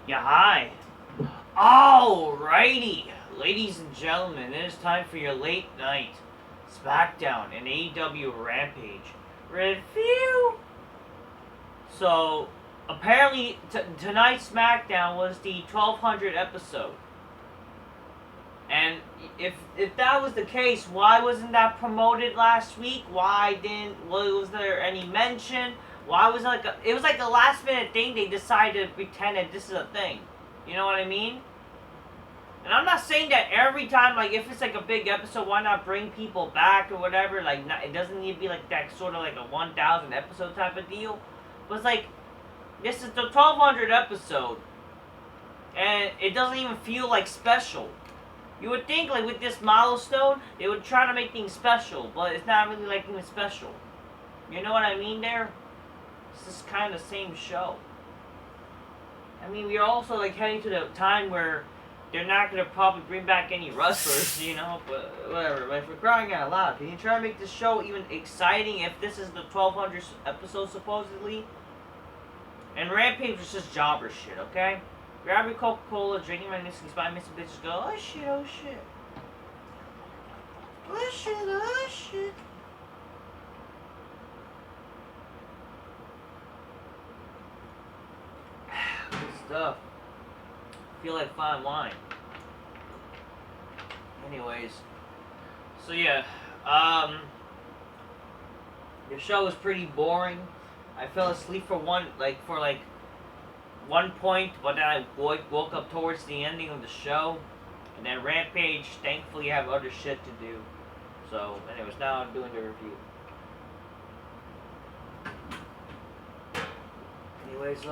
Yeah, hi. Alrighty, ladies and gentlemen, it is time for your late night Smackdown and AEW Rampage review. So, apparently, tonight's Smackdown was the 1200 episode. And if that was the case, why wasn't that promoted last week? Was there any mention? Why was it was like a last minute thing? They decided to pretend that this is a thing. You know what I mean? And I'm not saying that every time, like, if it's like a big episode, why not bring people back or whatever? Like, it doesn't need to be like that sort of like a 1,000 episode type of deal. But it's like, this is the 1200 episode, and it doesn't even feel like special. You would think, like, with this milestone, they would try to make things special, but it's not really like even special. You know what I mean there? It's just kind of the same show. I mean, we're also, like, heading to the time where they're not going to probably bring back any wrestlers, you know, but whatever. But if we're crying out loud, can you try to make this show even exciting if this is the 1200th episode, supposedly? And Rampage was just jobber shit, okay? Grab your Coca-Cola, drinking my Nixie spot, missing bitches go, oh shit, oh shit. Oh shit, oh shit. Good stuff. Feel like fine wine. Anyways. So yeah, the show was pretty boring. I fell asleep for one point, but then I woke up towards the ending of the show. And then Rampage, thankfully, I have other shit to do. So, anyways, now I'm doing the review. Anyways,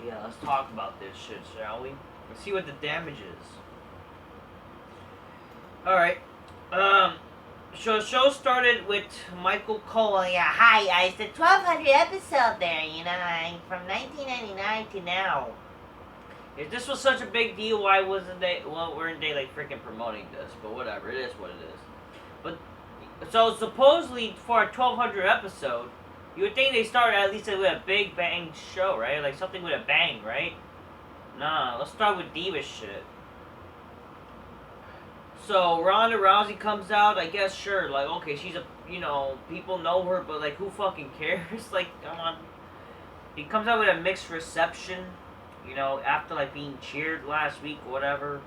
yeah, let's talk about this shit, shall we? Let's see what the damage is. Alright, so the show started with Michael Cole. Yeah, hi, it's the 1200 episode there, you know, from 1999 to now. If this was such a big deal, why weren't they like freaking promoting this? But whatever, it is what it is. But, so supposedly for a 1200 episode, you would think they started at least with a big bang show, right? Like something with a bang, right? Nah, let's start with diva shit. So, Ronda Rousey comes out, I guess, sure, like, okay, she's a, you know, people know her, but, like, who fucking cares? Like, come on. He comes out with a mixed reception, you know, after, like, being cheered last week, whatever.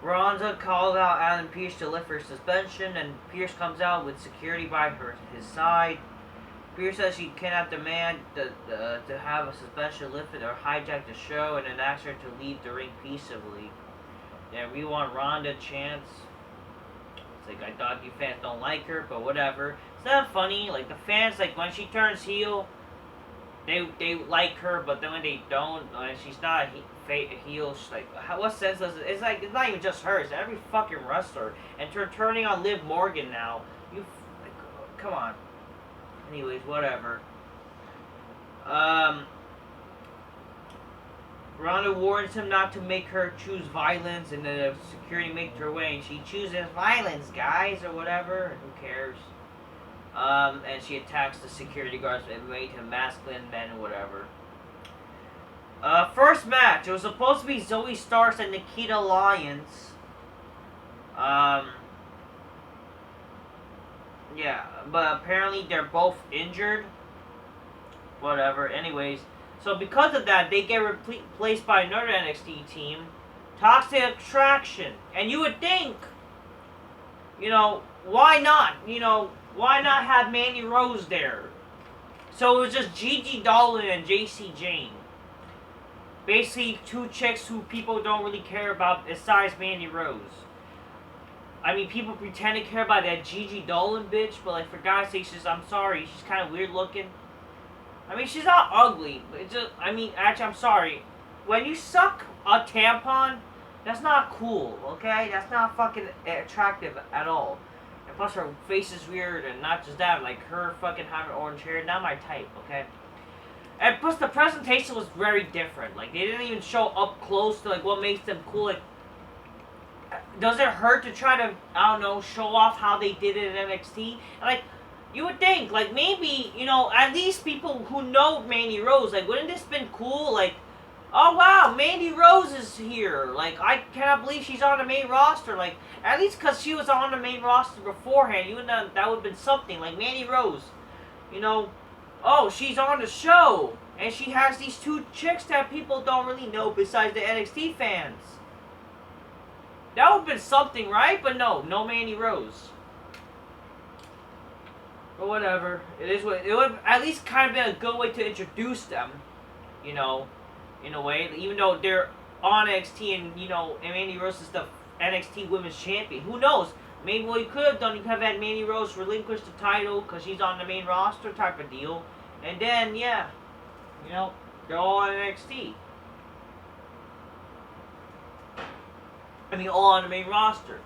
Ronda calls out Adam Pearce to lift her suspension, and Pearce comes out with security by his side. Pearce says she cannot demand to have a suspension lifted or hijack the show, and then asks her to leave the ring peaceably. Yeah, we want Ronda chance. It's like, I thought you fans don't like her, but whatever. It's not funny. Like, the fans, like, when she turns heel, they like her, but then when they don't, when she's not a heel, she's like, what sense does it? It's like, it's not even just her. It's every fucking wrestler. And turning on Liv Morgan now. Like, come on. Anyways, whatever. Ronda warns him not to make her choose violence, and then security makes her way, and she chooses violence, guys, or whatever. Who cares? And she attacks the security guards and made him masculine men or whatever. First match. It was supposed to be Zoe Starks and Nikita Lyons. Yeah, but apparently they're both injured. Whatever. Anyways. So because of that, they get replaced by another NXT team, Toxic Attraction. And you would think, you know, why not? You know, why not have Mandy Rose there? So it was just Gigi Dolan and JC Jane. Basically, two chicks who people don't really care about besides Mandy Rose. I mean, people pretend to care about that Gigi Dolan bitch, but like, for God's sake, I'm sorry, she's kind of weird looking. I mean, she's not ugly, but it just, I mean, actually, I'm sorry. When you suck a tampon, that's not cool, okay? That's not fucking attractive at all. And plus, her face is weird, and not just that, like, her fucking having orange hair, not my type, okay? And plus, the presentation was very different. Like, they didn't even show up close to, like, what makes them cool. Like, does it hurt to try to, I don't know, show off how they did it in NXT? And, like, you would think, like, maybe, you know, at least people who know Mandy Rose, like, wouldn't this been cool? Like, oh wow, Mandy Rose is here. Like, I cannot believe she's on the main roster. Like, at least because she was on the main roster beforehand, you know, that would have been something. Like, Mandy Rose, you know, oh, she's on the show. And she has these two chicks that people don't really know besides the NXT fans. That would have been something, right? But no Mandy Rose. But whatever. It is what it would at least kind of been a good way to introduce them, you know, in a way. Even though they're on NXT and, you know, and Mandy Rose is the NXT Women's Champion. Who knows? Maybe what you could have done, you could have had Mandy Rose relinquish the title because she's on the main roster type of deal. And then, yeah, you know, they're all on NXT. I mean, all on the main roster.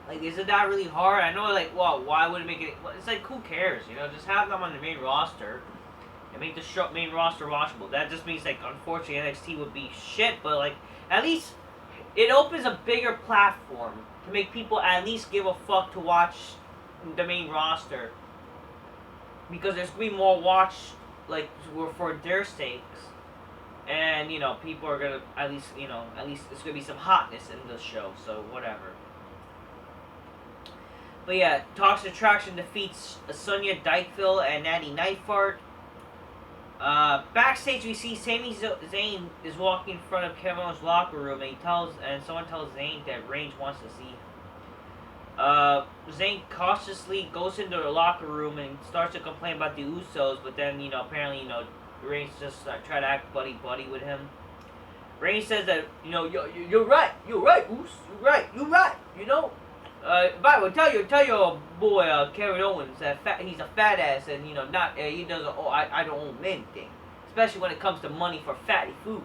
Like, isn't that really hard? I know, like, well, why would it make it... It's like, who cares, you know? Just have them on the main roster and make the main roster watchable. That just means, like, unfortunately, NXT would be shit, but, like, at least it opens a bigger platform to make people at least give a fuck to watch the main roster. Because there's going to be more watch, like, for their sakes. And, you know, people are going to, at least, you know, at least there's going to be some hotness in the show, so whatever. But yeah, Toxic Attraction defeats Sonya Dykeville and Natty Nightfart. Backstage, we see Sami Zayn is walking in front of Kevin Owens' locker room, and someone tells Zayn that Reigns wants to see. Zayn cautiously goes into the locker room and starts to complain about the Usos, but then, you know, apparently, you know, Reigns just try to act buddy with him. Reigns says that, you know, you're right, Usos, you're right, you know. By the way, tell your boy Kevin Owens that he's a fat ass, and, you know, not he doesn't. Oh, I don't own anything, especially when it comes to money for fatty foods.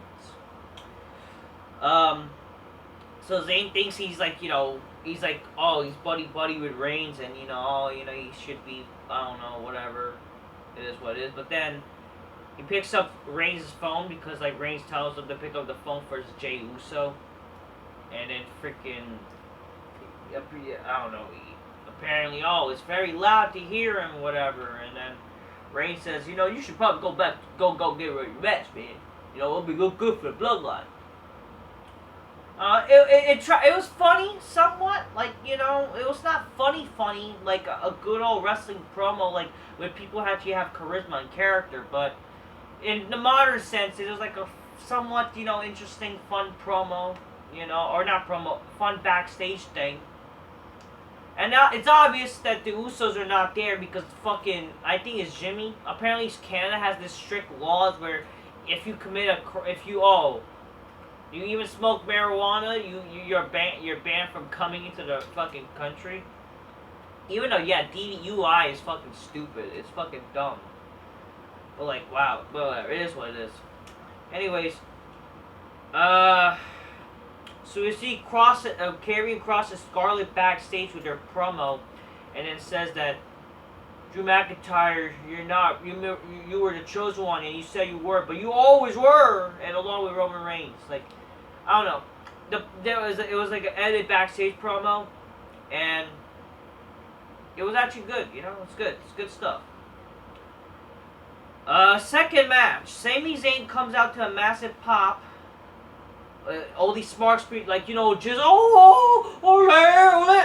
So Zayn thinks he's like, you know, he's like, oh, he's buddy with Reigns, and, you know, oh, you know, he should be, I don't know, whatever. It is what it is. But then he picks up Reigns' phone because, like, Reigns tells him to pick up the phone for Jey Uso, and then freaking. I don't know, apparently, oh, it's very loud to hear him, whatever, and then Reigns says, you know, you should probably go back, go get rid of your match, man. You know, it'll be good for the bloodline. It was funny, somewhat, like, you know, it was not funny, like a good old wrestling promo, like, where people actually have charisma and character, but in the modern sense, it was like a somewhat, you know, interesting, fun promo, you know, or not promo, fun backstage thing. And now it's obvious that the Usos are not there because fucking, I think it's Jimmy. Apparently Canada has this strict laws where if you commit you even smoke marijuana, you're banned from coming into the fucking country. Even though, yeah, DUI is fucking stupid. It's fucking dumb. But, like, wow. But whatever. It is what it is. Anyways. So we see Karrion Kross and Scarlett backstage with their promo, and then says that Drew McIntyre, you were the chosen one, and you said you were, but you always were, and along with Roman Reigns. Like, I don't know. It was like an edited backstage promo, and it was actually good. You know, it's good. It's good stuff. Second match, Sami Zayn comes out to a massive pop. All these smart speed, like, you know, just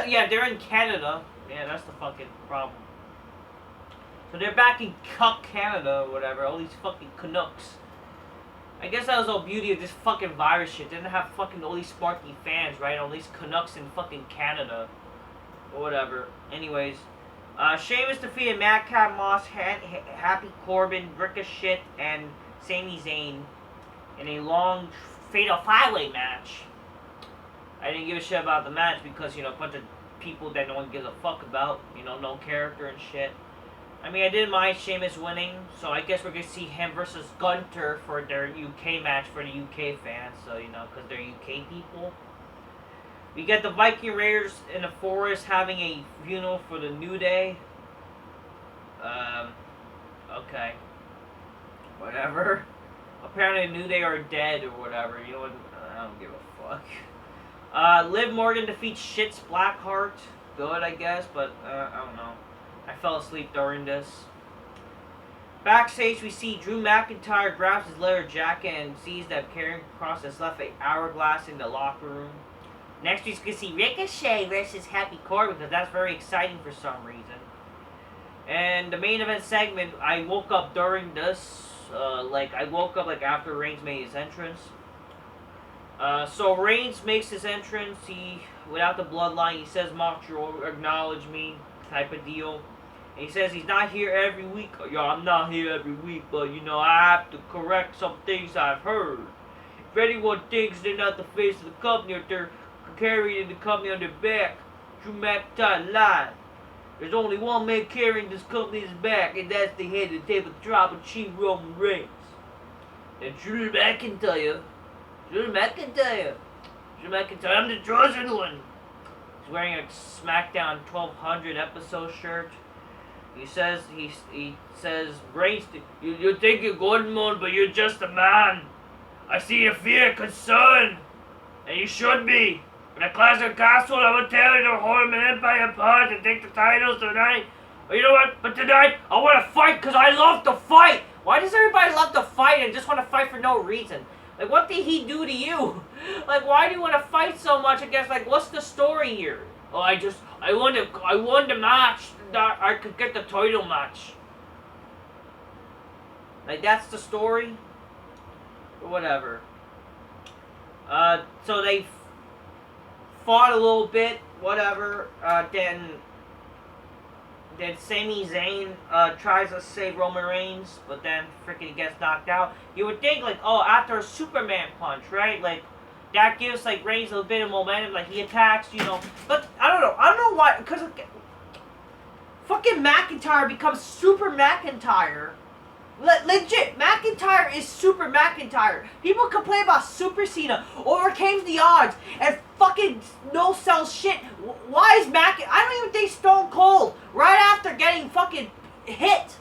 yeah, they're in Canada. Yeah, that's the fucking problem. So they're back in Cuck, Canada, or whatever. All these fucking Canucks. I guess that was the beauty of this fucking virus shit. They didn't have fucking all these sparky fans, right? All these Canucks in fucking Canada, or whatever. Anyways, Sheamus defeated Madcap Moss, Happy Corbin, Ricochet, and Sami Zayn in a long fatal 5-way match. I didn't give a shit about the match because, you know, a bunch of people that no one gives a fuck about, you know, no character and shit. I mean, I didn't mind Sheamus winning, so I guess we're gonna see him versus Gunter for their UK match for the UK fans, so, you know, because they're UK people. We get the Viking Raiders in the forest having a funeral for the New Day. Okay. Whatever. Apparently New Day are dead or whatever. You know what? I don't give a fuck. Liv Morgan defeats Shit's Blackheart. Good, I guess, but I don't know. I fell asleep during this. Backstage, we see Drew McIntyre grabs his leather jacket and sees that Karrion Kross has left an hourglass in the locker room. Next, we can see Ricochet versus Happy Corbin because that's very exciting for some reason. And the main event segment, I woke up during this. I woke up after Reigns made his entrance. So Reigns makes his entrance. He, without the bloodline, he says, "Montreal, acknowledge me," type of deal. And he says he's not here every week. Yo, I'm not here every week, but I have to correct some things I've heard. If anyone thinks they're not the face of the company or they're carrying the company on their back, Drew McIntyre lied. There's only one man carrying this company's back, and that's the head of the table, tribal chief Roman Reigns. And Drew McIntyre, I'm the chosen one. He's wearing a Smackdown 1200 episode shirt. He says, Reigns, you think you're good, man, but you're just a man. I see your fear, concern, and you should be. In a classic castle, I will tell you to hold an empire apart and take the titles tonight. But you know what? But tonight, I want to fight because I love to fight. Why does everybody love to fight and just want to fight for no reason? Like, what did he do to you? Like, why do you want to fight so much against, what's the story here? Oh, I won the match. That I could get the title match. Like, that's the story? Or whatever. So they fought a little bit, whatever. Then Sami Zayn tries to save Roman Reigns, but then freaking gets knocked out. You would think, after a Superman punch, right? That gives, Reigns a bit of momentum, he attacks, But, I don't know why, because fucking McIntyre becomes Super McIntyre. Legit, McIntyre is Super McIntyre. People complain about Super Cena overcame the odds and fucking no sell shit. Why is I don't even think Stone Cold, right after getting fucking hit,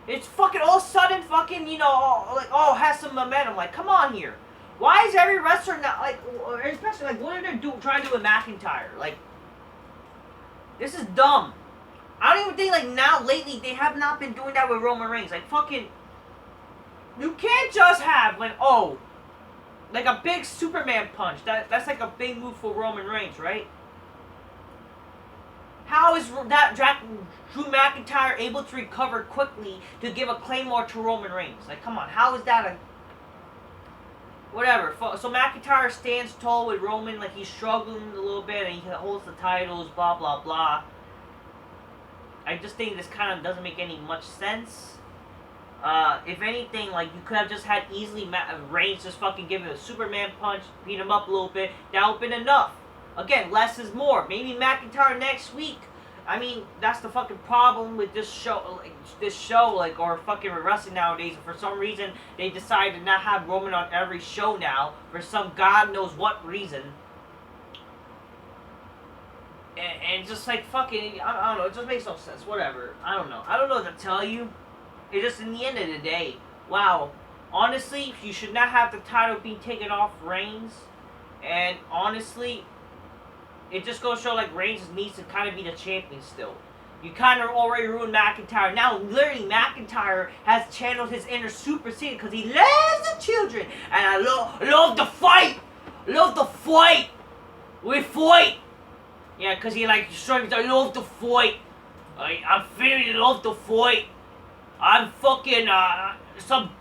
it's fucking all of a sudden fucking, has some momentum. Come on here. Why is every wrestler not, especially, what are they trying to do with McIntyre? This is dumb. I don't even think, now, lately, they have not been doing that with Roman Reigns. Fucking, you can't just have, a big Superman punch. That's, a big move for Roman Reigns, right? How is Drew McIntyre able to recover quickly to give a Claymore to Roman Reigns? Come on, how is that whatever. So McIntyre stands tall with Roman, he's struggling a little bit, and he holds the titles, blah, blah, blah. I just think this kind of doesn't make any much sense. If anything, you could have just had easily Reigns just fucking give him a Superman punch, beat him up a little bit. That would have been enough. Again, less is more. Maybe McIntyre next week. I mean, that's the fucking problem with this show, or fucking wrestling nowadays. For some reason, they decided to not have Roman on every show now, for some god knows what reason. And just fucking, I don't know, it just makes no sense, whatever, I don't know what to tell you. It's just, in the end of the day, wow, honestly, you should not have the title being taken off Reigns, and honestly, it just goes to show, Reigns needs to kind of be the champion still. You kind of already ruined McIntyre. Now, literally, McIntyre has channeled his inner Super Saiyan because he loves the children, and I love the fight, we fight. Yeah, because he struggles. I love to fight. I'm feeling love to fight. I'm fucking, some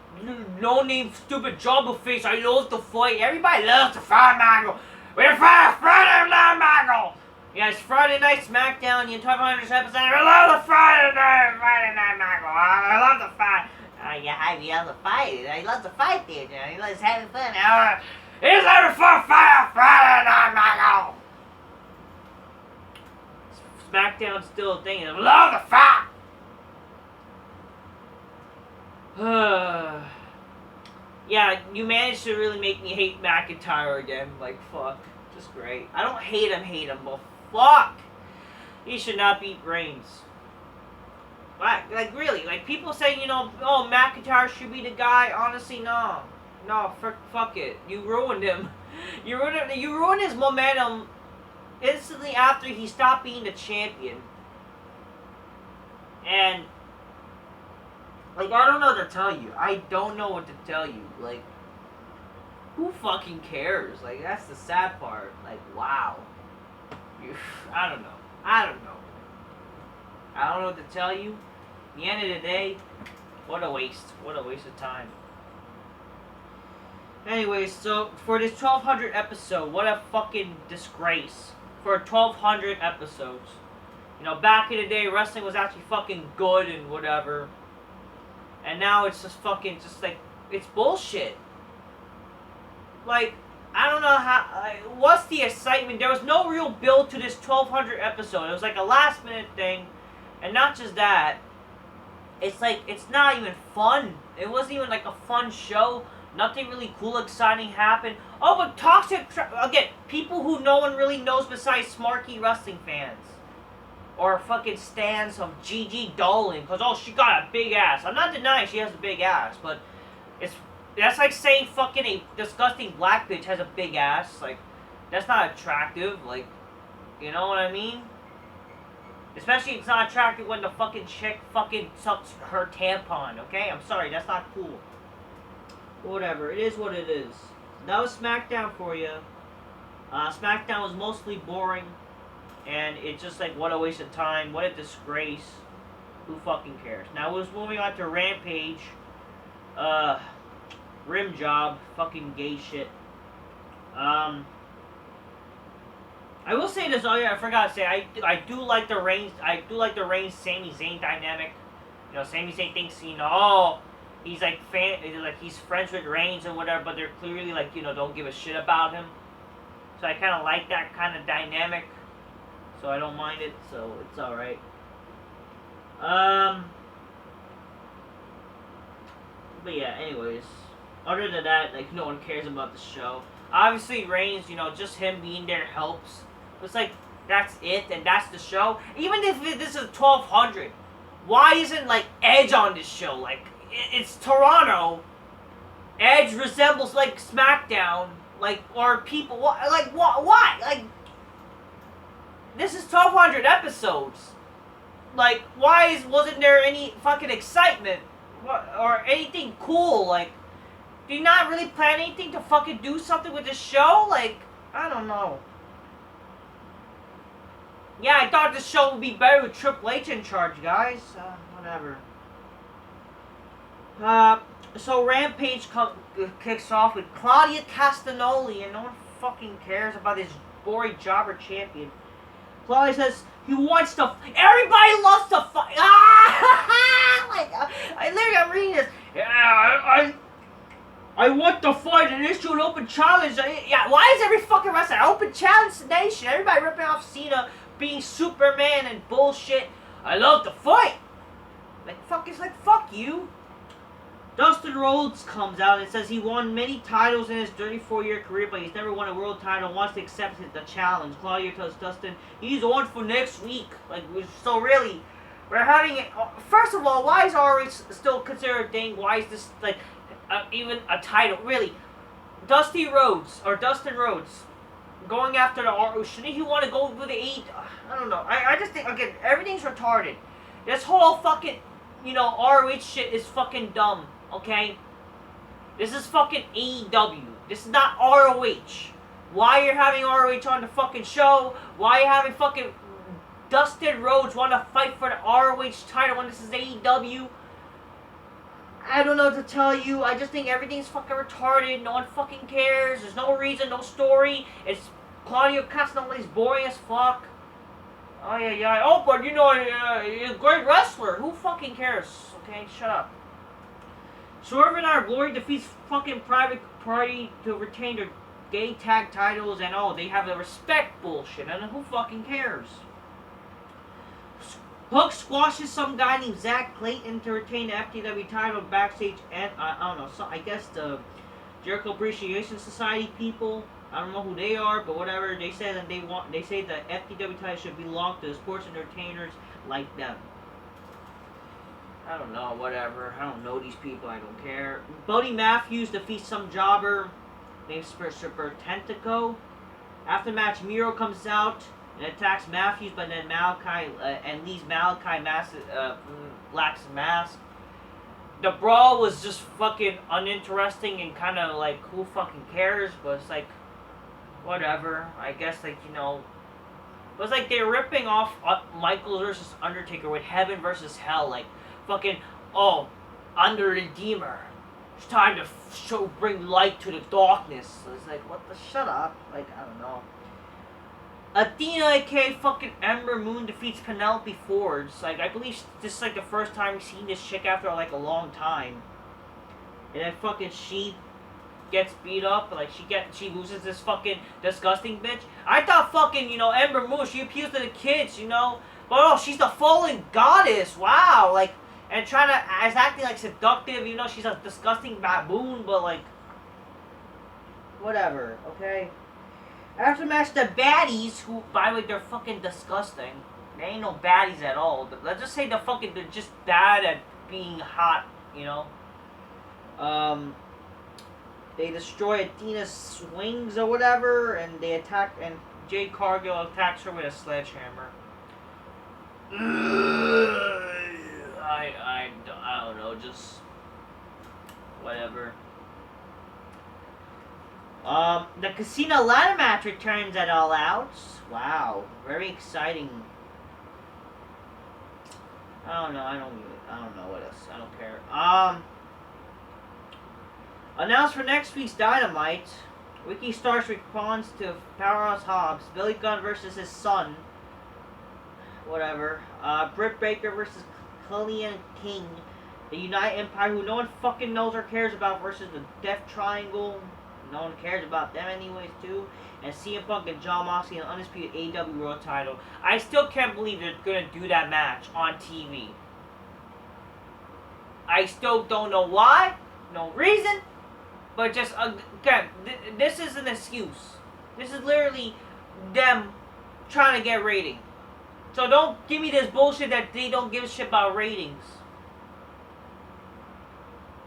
no-name stupid jobber face. I love to fight. Everybody loves to fight, Michael. We're Friday night, Michael. Yeah, it's Friday Night Smackdown, the entire 100th episode. I love the Friday night, Michael. I love the fight. Yeah, I love the fight. I love the fight there, Johnny. He loves having fun. He's having fun fight Friday night, Michael. SmackDown's still a thing. I love the fight! Yeah, you managed to really make me hate McIntyre again. Fuck. Just great. I don't hate him, but fuck! He should not beat Reigns. Really. People say, oh, McIntyre should be the guy. Honestly, no. No, fuck it. You ruined him. You ruined his momentum instantly after he stopped being the champion. And Like, I don't know what to tell you. I don't know what to tell you. Like, who fucking cares? Like, that's the sad part. Like, wow. I don't know. I don't know. I don't know what to tell you. At the end of the day, what a waste. What a waste of time. Anyways, so for this 1200 episode, what a fucking disgrace. For 1200 episodes. You know, back in the day, wrestling was actually fucking good and whatever. And now it's just fucking, just like, it's bullshit. Like, I don't know how, what's the excitement? There was no real build to this 1200 episode. It was like a last minute thing. And not just that, it's like, it's not even fun. It wasn't even like a fun show. Nothing really cool, exciting happened. Oh, but again, people who no one really knows besides smarky wrestling fans. Or fucking stans of Gigi Dolan. Because, oh, she got a big ass. I'm not denying she has a big ass, but that's like saying fucking a disgusting black bitch has a big ass. Like, that's not attractive. Like, you know what I mean? Especially it's not attractive when the fucking chick fucking sucks her tampon, okay? I'm sorry, that's not cool. Whatever, it is what it is. That was Smackdown for you. Smackdown was mostly boring. And it's just like, what a waste of time. What a disgrace. Who fucking cares? Now, we're moving on to Rampage. Rim job. Fucking gay shit. I will say this. Oh yeah, I forgot to say. I do like the Reigns. I do like the Reigns Sami Zayn dynamic. You know, Sami Zayn thinks, you know, oh, he's like he's friends with Reigns and whatever, but they're clearly like, you know, don't give a shit about him. So I kind of like that kind of dynamic. So I don't mind it. So it's all right. But yeah. Anyways, other than that, like, no one cares about the show. Obviously, Reigns, you know, just him being there helps. It's like, that's it, and that's the show. Even if this is 1200, why isn't, like, Edge on this show? Like, it's Toronto. Edge resembles, like, SmackDown. Like, or people, like, why? Like, this is 1200 episodes. Like, why wasn't there any fucking excitement? Or anything cool? Like, do you not really plan anything to fucking do something with this show? Like, I don't know. Yeah, I thought this show would be better with Triple H in charge, guys. Whatever. So Rampage kicks off with Claudia Castagnoli, and no one fucking cares about this boring jobber champion. Claudia says he wants to. Everybody loves to fight. Like, I'm reading this. Yeah, I want to fight and issue an open challenge. Yeah, why is every fucking wrestler open challenge nation? Everybody ripping off Cena being Superman and bullshit. I love to fight. Like, it's like, fuck you. Dustin Rhodes comes out and says he won many titles in his 34-year career, but he's never won a world title and wants to accept the challenge. Claudia tells Dustin he's on for next week. Like, so really, we're having it. First of all, why is ROH still considered a thing? Why is this, like, even a title? Really, Dustin Rhodes going after the ROH, shouldn't he want to go with the I don't know. I just think, again, everything's retarded. This whole fucking, you know, ROH shit is fucking dumb, okay? This is fucking AEW. This is not ROH. Why you're having ROH on the fucking show? Why you having fucking Dustin Rhodes want to fight for the ROH title when this is AEW? I don't know what to tell you. I just think everything's fucking retarded. No one fucking cares. There's no reason, no story. It's Claudio Castagnoli's boring as fuck. Oh, yeah. Oh, but you know, you're a great wrestler. Who fucking cares? Okay, shut up. Swerve and Our Glory defeats fucking Private Party to retain their gay tag titles, and oh, they have the respect bullshit, and who fucking cares? Hook squashes some guy named Zach Clayton to retain the FTW title backstage, and I don't know, so I guess the Jericho Appreciation Society people. I don't know who they are, but whatever. They say that they say the FTW title should belong to the sports entertainers like them. I don't know, whatever. I don't know these people. I don't care. Buddy Matthews defeats some jobber named Super Tentaco. After the match, Miro comes out and attacks Matthews, but then Malachi and leaves Malachi lacks a mask. the brawl was just fucking uninteresting and kind of like, who fucking cares? But it's like, whatever. I guess, like, you know, it was like they're ripping off Michael versus Undertaker with Heaven versus Hell. Like, fucking, oh, I'm the Redeemer. It's time to bring light to the darkness. So it's like, what the, shut up. Like, I don't know. Athena, aka fucking Ember Moon, defeats Penelope Ford. Like, I believe this is like the first time we've seen this chick after like a long time. And then fucking she gets beat up, like she loses this fucking disgusting bitch. I thought fucking, you know, Ember Moon, she appeals to the kids, you know. But oh, she's the fallen goddess. Wow, like, and trying to as acting like seductive, you know, she's a disgusting baboon, but like, whatever, okay. After the match, the baddies, who, by the way, they're fucking disgusting. They ain't no baddies at all. Let's just say they're just bad at being hot, you know. They destroy Athena's swings or whatever, and they attack, and Jade Cargill attacks her with a sledgehammer. I don't know, just whatever. The Casino Ladder match returns at All Out. Wow, very exciting. I don't know. I don't know what else. I don't care. Announced for next week's Dynamite. Ricky Starks responds to PowerHouseHobbs. Billy Gunn versus his son. Whatever. Britt Baker versus Killian King. The United Empire, who no one fucking knows or cares about, versus the Death Triangle. No one cares about them anyways, too. And CM Punk and Jon Moxley, an undisputed AEW World Title. I still can't believe they're going to do that match on TV. I still don't know why. No reason. But just, again, this is an excuse. This is literally them trying to get ratings. So don't give me this bullshit that they don't give a shit about ratings.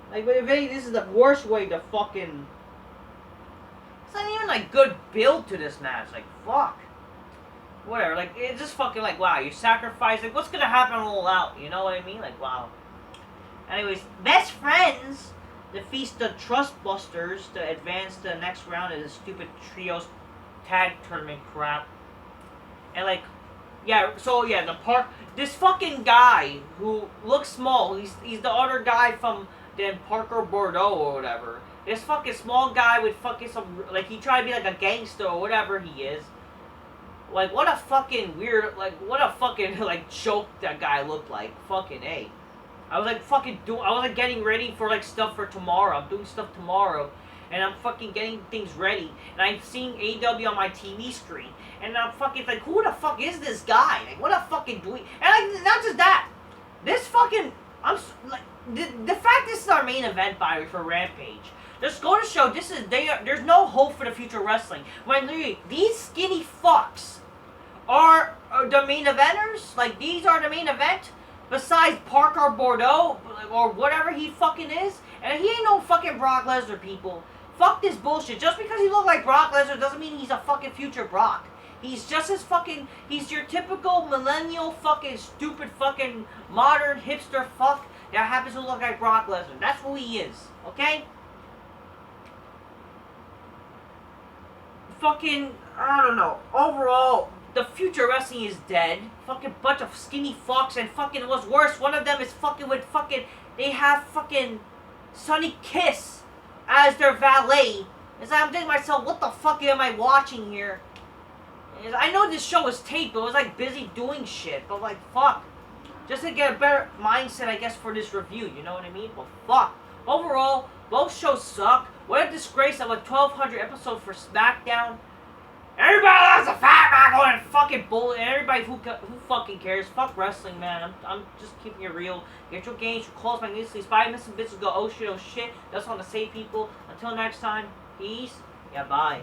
Like, but if anything, this is the worst way to fucking... It's not even, like, good build to this match. Like, fuck. Whatever. Like, it's just fucking like, wow, you sacrifice. Like, what's gonna happen all out? You know what I mean? Like, wow. Anyways, Best Friends defeats the Trustbusters to advance to the next round of this stupid trios tag tournament crap. And, like, yeah, so, yeah, this fucking guy who looks small, he's the other guy from the Parker Bordeaux or whatever. This fucking small guy with fucking some, like, he tried to be like a gangster or whatever he is. Like, what a fucking weird, like, what a fucking, like, joke that guy looked like. Fucking A. I was like I was like getting ready for like stuff for tomorrow. I'm doing stuff tomorrow. And I'm fucking getting things ready. And I'm seeing AEW on my TV screen. And I'm fucking like, who the fuck is this guy? Like, what a fucking doing? And like, not just that. This fucking, like, the fact this is our main event, by the way, for Rampage. Just go to show there's no hope for the future of wrestling. When literally, these skinny fucks are the main eventers. Like, these are the main event. Besides Parker Bordeaux, or whatever he fucking is. And he ain't no fucking Brock Lesnar, people. Fuck this bullshit. Just because he look like Brock Lesnar doesn't mean he's a fucking future Brock. He's just as fucking, he's your typical millennial fucking stupid fucking modern hipster fuck that happens to look like Brock Lesnar. That's who he is. Okay? Fucking, I don't know. Overall, the future wrestling is dead. Fucking bunch of skinny fucks, and fucking what's worse, one of them is fucking with fucking, they have fucking Sonny Kiss as their valet. It's like, I'm thinking to myself, what the fuck am I watching here? I know this show was taped, but I was like busy doing shit. But like, fuck. Just to get a better mindset, I guess, for this review, you know what I mean? But fuck. Overall, both shows suck. What a disgrace of a 1200 episode for Smackdown. Everybody loves a fat man going and fucking bullet. And everybody who fucking cares. Fuck wrestling, man. I'm just keeping it real. Get your games, your calls magnificently. Spy missing bitches go, oh shit, oh shit. That's on the same people. Until next time, peace. Yeah, bye.